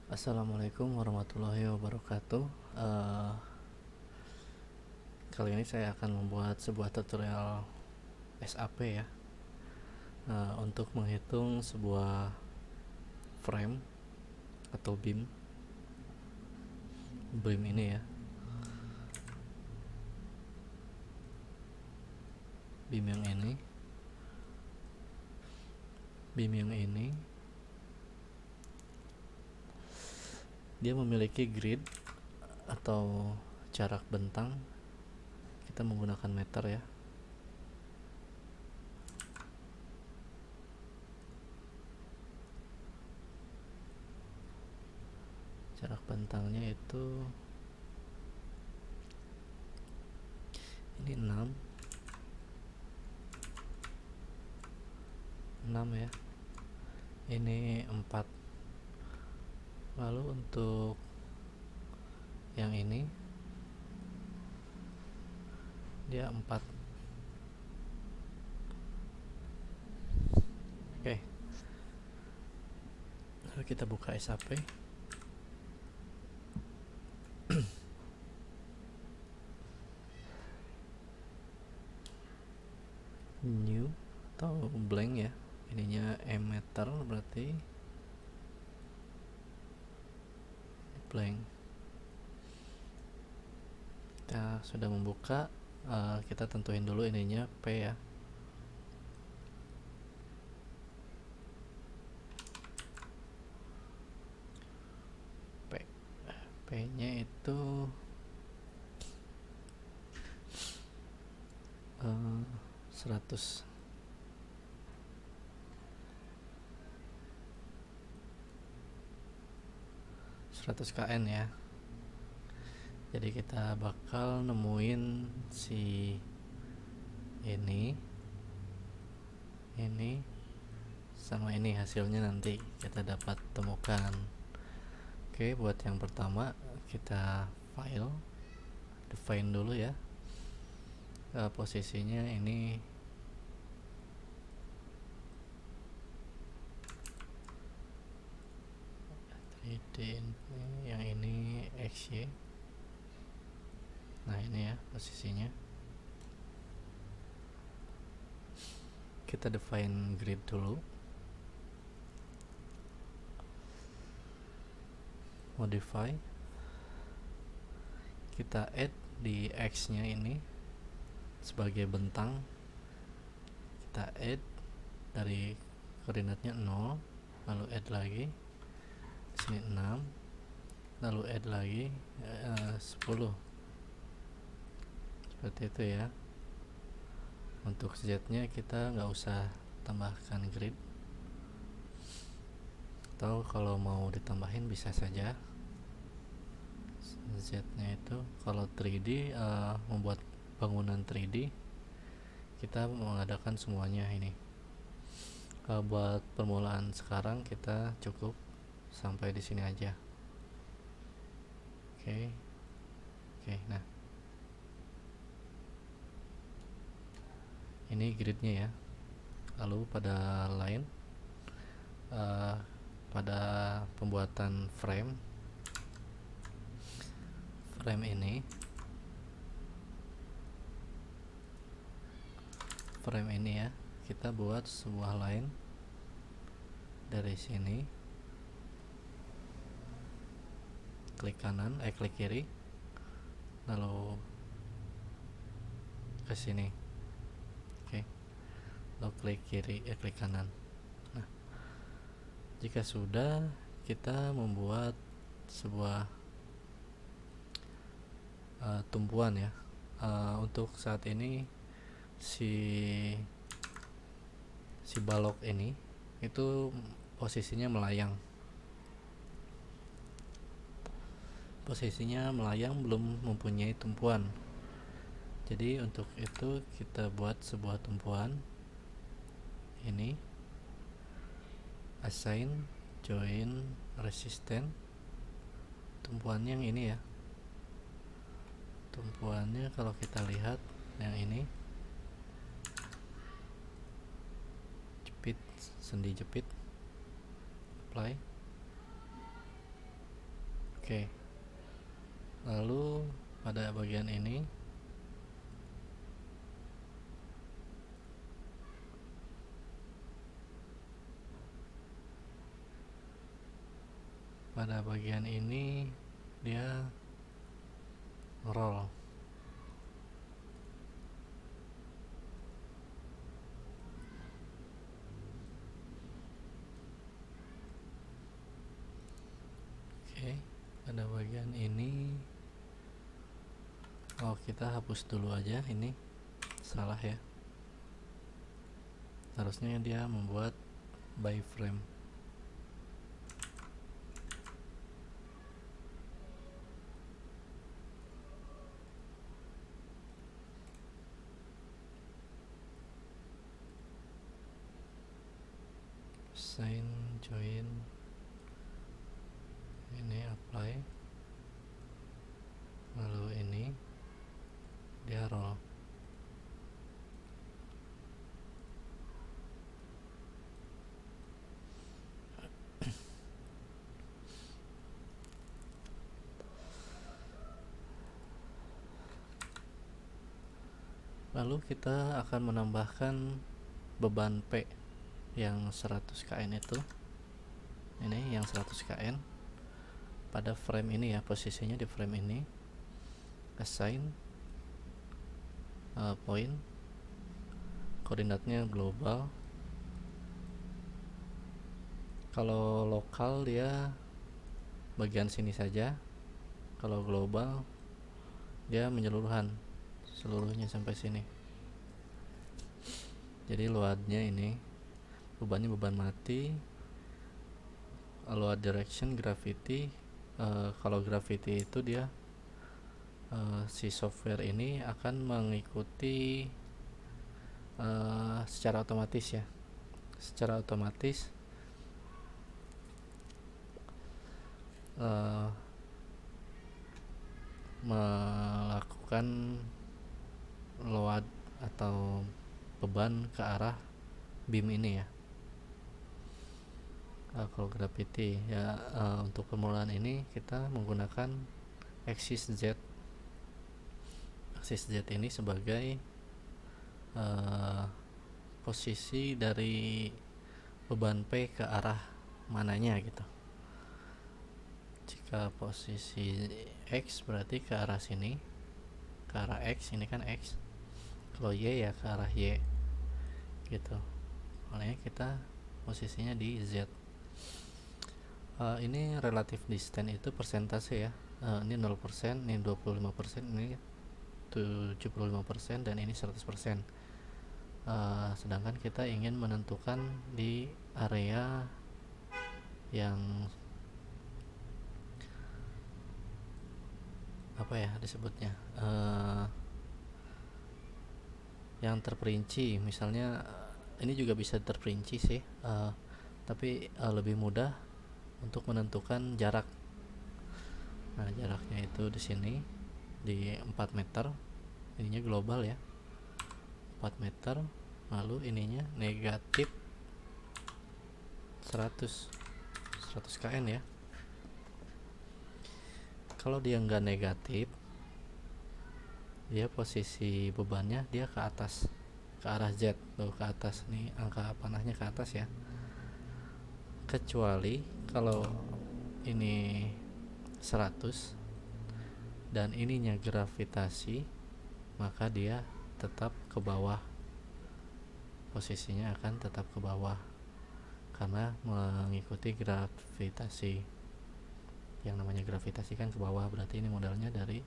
Assalamualaikum warahmatullahi wabarakatuh. Eh, Kali ini saya akan membuat sebuah tutorial SAP ya, untuk menghitung sebuah frame atau beam ini ya, beam yang ini, beam yang ini. Dia memiliki grid atau jarak bentang. Kita menggunakan meter ya. Jarak bentangnya itu ini 6 ya. Ini 4. Lalu untuk yang ini dia 4. Oke, lalu kita buka SAP. New atau blank ya, ininya meter berarti blank. Kita sudah membuka, kita tentuin dulu ininya P ya. P nya itu 100 kN ya. Jadi kita bakal nemuin si ini sama ini, hasilnya nanti kita dapat temukan. Oke, buat yang pertama kita file, define dulu ya. Posisinya ini yang ini XY. Nah ini ya posisinya. Kita define grid dulu, modify, kita add di X nya ini sebagai bentang. Kita add dari koordinatnya 0, lalu add lagi sini 6, lalu add lagi 10, seperti itu ya. Untuk Z nya kita nggak usah tambahkan grid, atau kalau mau ditambahin bisa saja. Z nya itu kalau 3D, membuat bangunan 3D, kita mengadakan semuanya ini. Buat permulaan sekarang kita cukup sampai di sini aja. Oke. Nah ini gridnya ya. Lalu pada line, pada pembuatan frame ini ya, kita buat sebuah line dari sini, klik kanan, klik kiri, lalu ke sini. Oke, lalu klik kiri, klik kanan. Nah, jika sudah, kita membuat sebuah tumpuan ya. Untuk saat ini si balok ini itu posisinya melayang, belum mempunyai tumpuan. Jadi untuk itu kita buat sebuah tumpuan ini, assign join resistant. Tumpuannya yang ini ya. Tumpuannya kalau kita lihat yang ini, sendi jepit, apply. Oke, lalu pada bagian ini dia roll. Oke, pada bagian ini kita hapus dulu aja, ini salah ya, harusnya dia membuat by frame. Sign, join, ini apply, lalu ini dia roll. Lalu kita akan menambahkan beban P yang 100 kN itu, ini yang 100 kN pada frame ini ya, posisinya di frame ini. Assign point, koordinatnya global. Kalau lokal dia bagian sini saja, kalau global dia menyeluruhan seluruhnya sampai sini. Jadi loadnya ini bebannya beban mati, load direction gravity. Kalau gravity itu dia si software ini akan mengikuti secara otomatis ya, secara otomatis melakukan load atau beban ke arah beam ini ya. Kalau gravity ya, untuk permulaan ini kita menggunakan axis Z. Axis Z ini sebagai posisi dari beban P ke arah mananya gitu. Jika posisi X berarti ke arah sini, ke arah X, ini kan X. Kalau Y ya ke arah Y gitu. Makanya kita posisinya di Z. Ini relative distance itu persentase ya. Ini 0%, ini 25%, ini 75%, dan ini 100%. Sedangkan kita ingin menentukan di area yang apa ya disebutnya, yang terperinci. Misalnya ini juga bisa terperinci sih, tapi lebih mudah untuk menentukan jarak. Nah, jaraknya itu di sini di 4 meter. Ininya global ya, 4 meter. Lalu ininya negatif 100 kN ya. Kalau dia nggak negatif, dia posisi bebannya dia ke atas, ke arah Z tuh, ke atas nih, angka panahnya ke atas ya. Kecuali kalau ini 100 dan ininya gravitasi, maka dia tetap ke bawah, posisinya akan tetap ke bawah karena mengikuti gravitasi. Yang namanya gravitasi kan ke bawah, berarti ini modelnya dari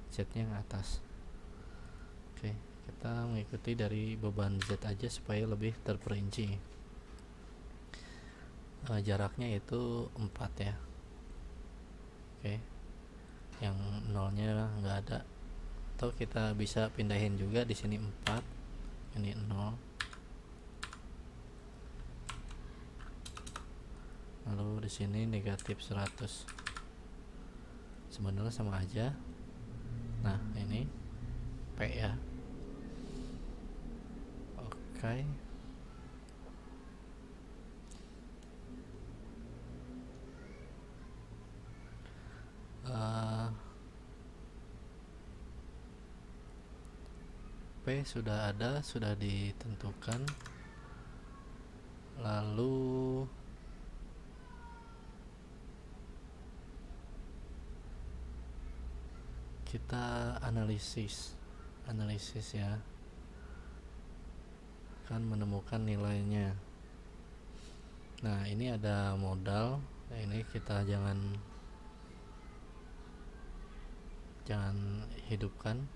Z-nya yang atas. Oke, kita mengikuti dari beban Z aja supaya lebih terperinci. Jaraknya itu 4 ya. Oke, yang nolnya nggak ada, atau kita bisa pindahin juga di sini 4, ini 0, lalu di sini negatif 100. Sebenarnya sama aja. Nah, ini P ya. Oke. P sudah ada, sudah ditentukan. Lalu kita analisis ya, akan menemukan nilainya. Nah, ini ada modal. Nah, ini kita jangan hidupkan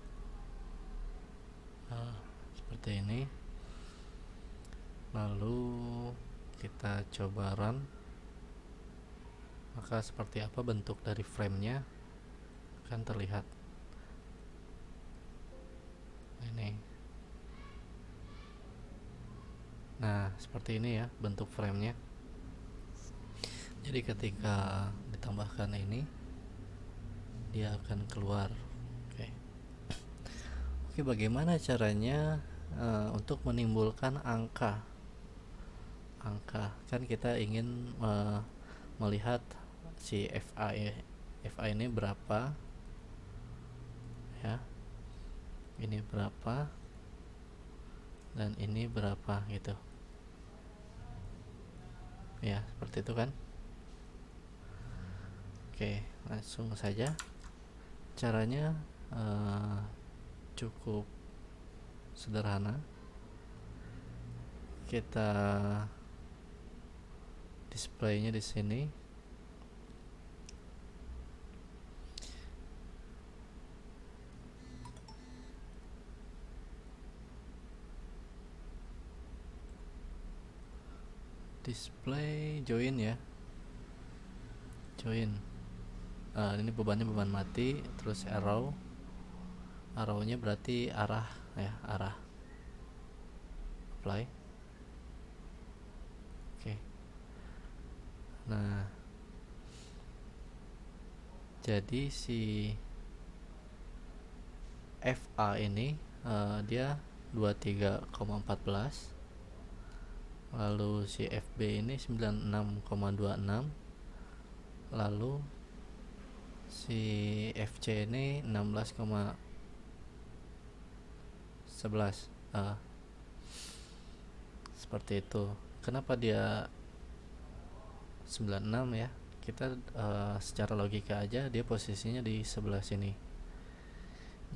seperti ini. Lalu kita coba run, maka seperti apa bentuk dari framenya akan terlihat. Ini, nah seperti ini ya bentuk framenya. Jadi ketika ditambahkan ini, dia akan keluar. Oke, bagaimana caranya untuk menimbulkan angka? Kan kita ingin melihat si FA ini berapa ya, ini berapa dan ini berapa gitu ya, seperti itu kan. Oke, langsung saja. Caranya cukup sederhana. Kita displaynya di sini. Display join ya. Join. Ini bebannya beban mati, terus arrow-nya berarti arah ya, arah. Apply. Oke. Nah, jadi si FA ini dia 23,14, lalu si FB ini 96,26, lalu si FC ini 16,11. Seperti itu. Kenapa dia 96 ya? Kita secara logika aja dia posisinya di sebelah sini.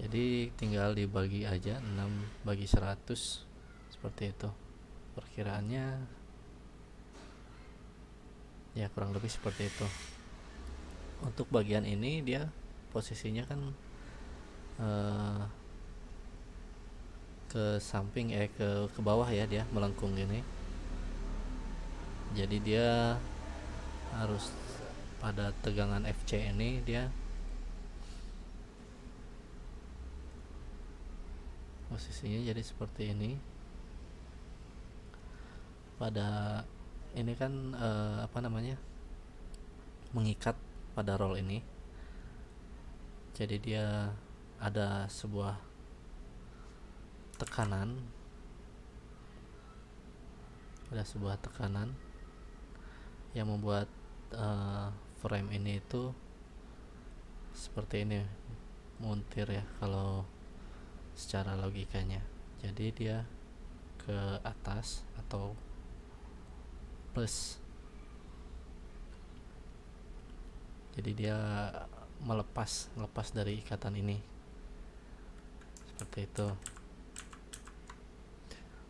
Jadi tinggal dibagi aja 6 bagi 100, seperti itu. Perkiraannya ya kurang lebih seperti itu. Untuk bagian ini dia posisinya kan ke samping ke bawah ya, dia melengkung gini. Jadi dia harus pada tegangan FC ini dia posisinya jadi seperti ini. Pada ini kan mengikat pada roll ini. Jadi dia ada sebuah tekanan, yang membuat frame ini itu seperti ini, muntir ya kalau secara logikanya. Jadi dia ke atas atau plus, jadi dia melepas dari ikatan ini, seperti itu.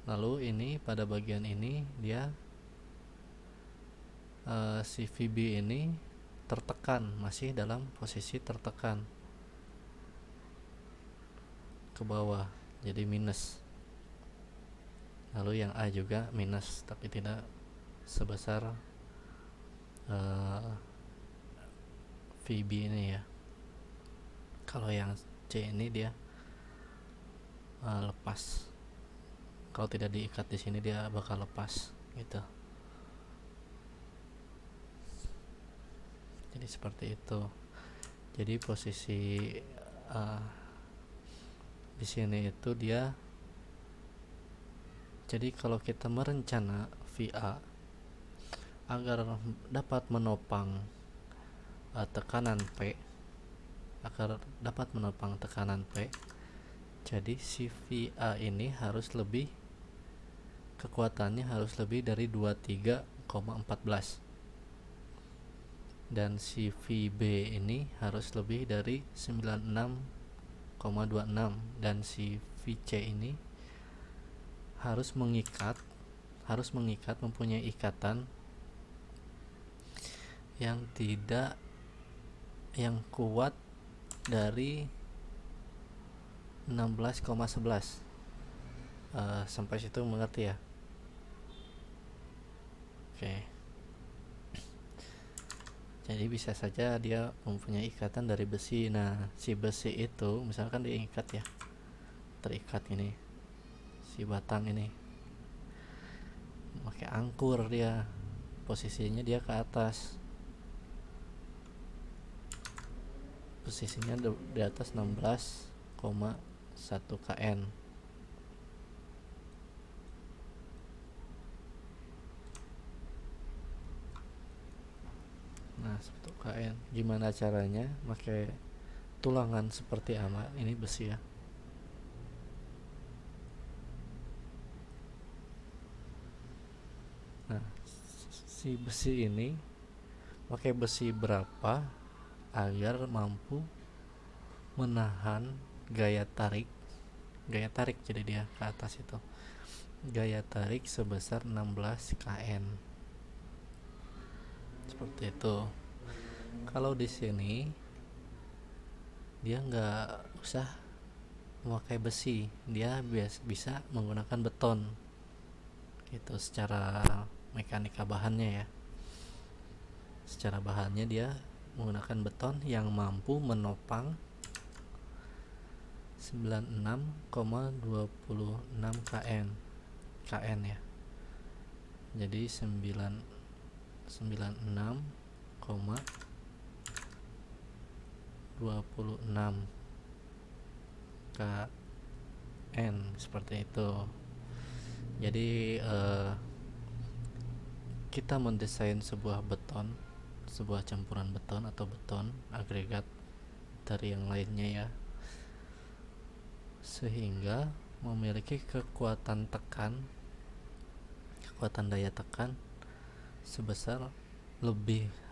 Lalu ini pada bagian ini dia si VB ini tertekan, masih dalam posisi tertekan ke bawah, jadi minus. Lalu yang A juga minus, tapi tidak sebesar VB ini ya. Kalau yang C ini dia lepas. Kalau tidak diikat di sini dia bakal lepas gitu. Jadi seperti itu. Jadi posisi di sini itu dia. Jadi kalau kita merencana VA agar dapat menopang tekanan P, Jadi si VA ini harus lebih, kekuatannya harus lebih dari 23,14, dan si VB ini harus lebih dari 96,26, dan si VC ini harus mengikat mempunyai ikatan yang kuat dari 16,11. Sampai situ mengerti ya? Oke. Jadi bisa saja dia mempunyai ikatan dari besi. Nah, si besi itu misalkan diikat ya, terikat ini, si batang ini pakai angkur, dia posisinya dia ke atas, posisinya di atas 16,1 kN. Nah, 1 kN. Gimana caranya? Pakai tulangan seperti apa? Ini besi ya. Nah, si besi ini pakai besi berapa agar mampu menahan gaya tarik jadi dia ke atas itu gaya tarik sebesar 16 kN, seperti itu. Kalau di sini dia nggak usah memakai besi, dia bisa menggunakan beton gitu. Secara mekanika bahannya ya, secara bahannya dia menggunakan beton yang mampu menopang 96,26 kN ya. Jadi 96,26 kN, seperti itu. Jadi kita mendesain sebuah campuran beton atau beton agregat dari yang lainnya ya, sehingga memiliki kekuatan daya tekan sebesar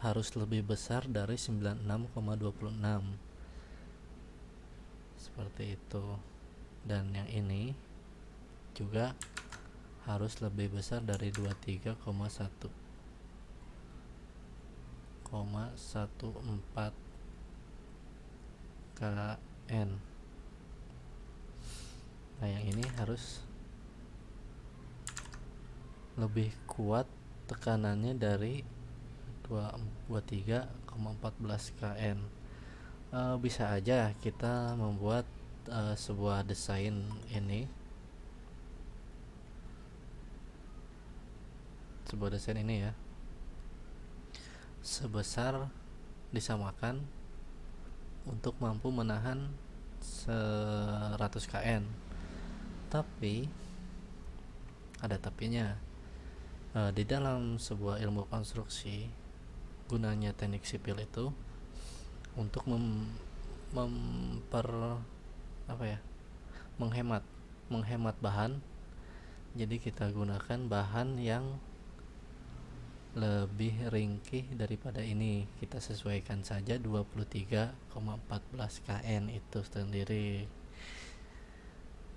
harus lebih besar dari 96,26, seperti itu. Dan yang ini juga harus lebih besar dari 23,14 kN. Nah, yang ini harus lebih kuat tekanannya dari 23,14 kN. Bisa aja kita membuat sebuah desain ini ya, sebesar disamakan untuk mampu menahan 100 kN. Tapi ada tapinya. Di dalam sebuah ilmu konstruksi, gunanya teknik sipil itu untuk menghemat bahan. Jadi kita gunakan bahan yang lebih ringkih daripada ini. Kita sesuaikan saja 23,14 kN itu sendiri.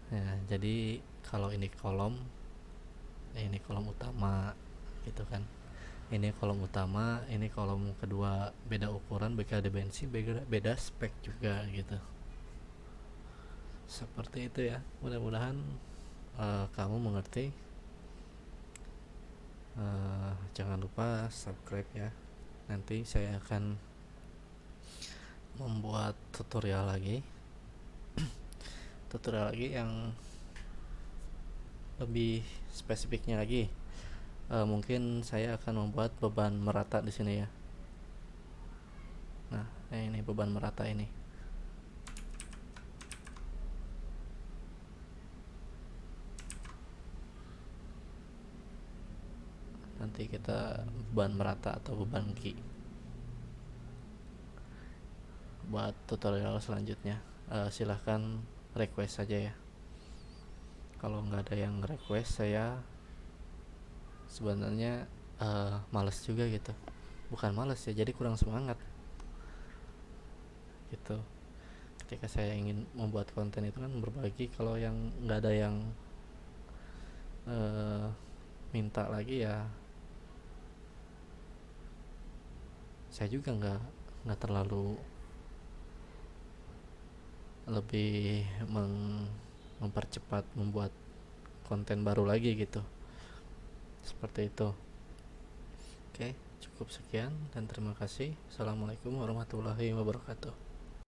Nah, jadi kalau ini kolom utama gitu kan, ini kolom utama, ini kolom kedua, beda ukuran, beda dimensi, beda spek juga gitu. Seperti itu ya. Mudah-mudahan kamu mengerti. Jangan lupa subscribe ya. Nanti saya akan membuat tutorial lagi yang lebih spesifiknya lagi. Mungkin saya akan membuat beban merata di sini ya. Nah, ini beban merata ini. Nanti kita beban merata atau beban ki buat tutorial selanjutnya. Silahkan request saja ya. Kalau nggak ada yang request, saya sebenarnya males juga gitu. Bukan males ya, jadi kurang semangat gitu. Ketika saya ingin membuat konten itu kan berbagi, kalau yang nggak ada yang minta lagi ya, saya juga nggak terlalu lebih mempercepat membuat konten baru lagi gitu, seperti itu. Oke, cukup sekian dan terima kasih. Assalamualaikum warahmatullahi wabarakatuh.